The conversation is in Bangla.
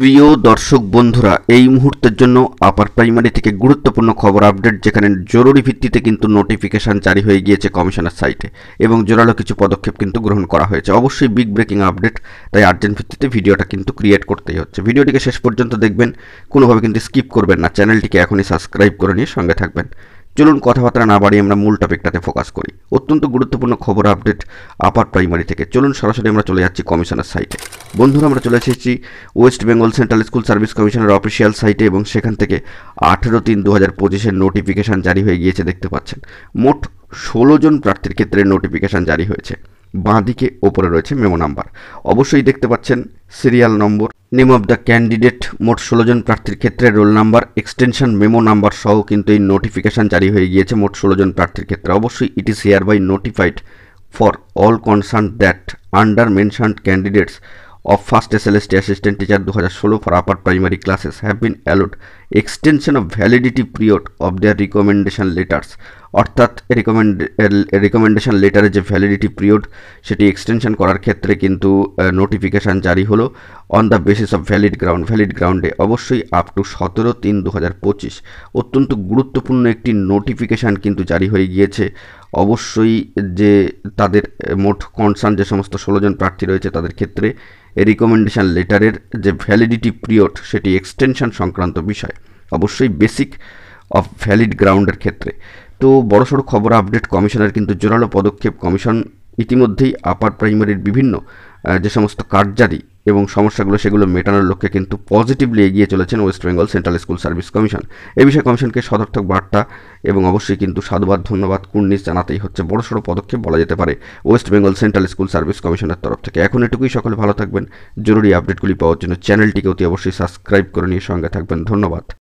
প্রিয় দর্শক বন্ধুরা, এই মুহূর্তের জন্য আপার প্রাইমারি থেকে গুরুত্বপূর্ণ খবর আপডেট, যেখানে জরুরি ভিত্তিতে কিন্তু নোটিফিকেশন জারি হয়ে গিয়েছে কমিশনের সাইটে এবং জোরালো কিছু পদক্ষেপ কিন্তু গ্রহণ করা হয়েছে। অবশ্যই বিগ ব্রেকিং আপডেট, তাই আর্জেন্ট ভিত্তিতে ভিডিওটা কিন্তু ক্রিয়েট করতেই হচ্ছে। ভিডিওটিকে শেষ পর্যন্ত দেখবেন, কোনোভাবে কিন্তু স্কিপ করবেন না। চ্যানেলটিকে এখনই সাবস্ক্রাইব করে নিয়ে সঙ্গে থাকবেন। চলুন কথাবার্তা না বাড়িয়ে আমরা মূল টপিকটাতে ফোকাস করি। অত্যন্ত গুরুত্বপূর্ণ খবর আপডেট আপার প্রাইমারি থেকে। চলুন সরাসরি আমরা চলে যাচ্ছি কমিশনের সাইটে। বন্ধুরা, আমরা চলে এসেছি West Bengal central school service কমিশনের অফিসিয়াল সাইটে এবং সেখান থেকে 18/3/2025 নোটিফিকেশান জারি হয়ে গিয়েছে। দেখতে পাচ্ছেন মোট 16 জন প্রার্থীর ক্ষেত্রে নোটিফিকেশান জারি হয়েছে। বাঁ দিকে ওপরে রয়েছে মেমো নাম্বার, অবশ্যই দেখতে পাচ্ছেন serial number, name of the candidate. মোট 16 জন প্রার্থীর ক্ষেত্রে roll number, extension, memo number সহ কিন্তু এই নোটিফিকেশান জারি হয়ে গিয়েছে মোট 16 জন প্রার্থীর ক্ষেত্রে। অবশ্যই it is hereby notified for all concerned that under mentioned candidates of first SLST assistant teacher 2016 for upper primary classes have been allowed extension of validity period of their recommendation letters, অর্থাৎ রিকমেন্ডেশন লেটারের যে ভ্যালিডিটি পিরিয়ড সেটি এক্সটেনশন করার ক্ষেত্রে কিন্তু নোটিফিকেশান জারি হলো on the basis of valid গ্রাউন্ডে অবশ্যই আপ টু 17/3/2025। অত্যন্ত গুরুত্বপূর্ণ একটি নোটিফিকেশান কিন্তু জারি হয়ে গিয়েছে। অবশ্যই যে তাদের মোট কনসার্ন যে সমস্ত 16 জন প্রার্থী রয়েছে তাদের ক্ষেত্রে রিকমেন্ডেশন লেটারের যে ভ্যালিডিটি পিরিয়ড সেটি এক্সটেনশন সংক্রান্ত বিষয়, অবশ্যই বেসিক অফ ভ্যালিড গ্রাউন্ডের ক্ষেত্রে। তো বড়সড় খবর আপডেট, কমিশনের কিন্তু জোরালো পদক্ষেপ। কমিশন ইতিমধ্যেই আপার প্রাইমারির বিভিন্ন যে সমস্ত কার্যাদি এবং সমস্যাগুলো সেগুলো মেটানোর লক্ষ্যে কিন্তু পজিটিভলি এগিয়ে চলেছেন West Bengal central school service commission. এ বিষয়ে কমিশনকে সদর্থক বার্তা এবং অবশ্যই কিন্তু সাধুবাদ, ধন্যবাদ, কুর্নিশ জানাতেই হচ্ছে। বড়সড় পদক্ষেপ বলা যেতে পারে West Bengal central school service কমিশনের তরফ থেকে। এখন এটুকুই, সকলে ভালো থাকবেন। জরুরি আপডেটগুলি পাওয়ার জন্য চ্যানেলটিকে অতি অবশ্যই সাবস্ক্রাইব করে নিয়ে সঙ্গে থাকবেন। ধন্যবাদ।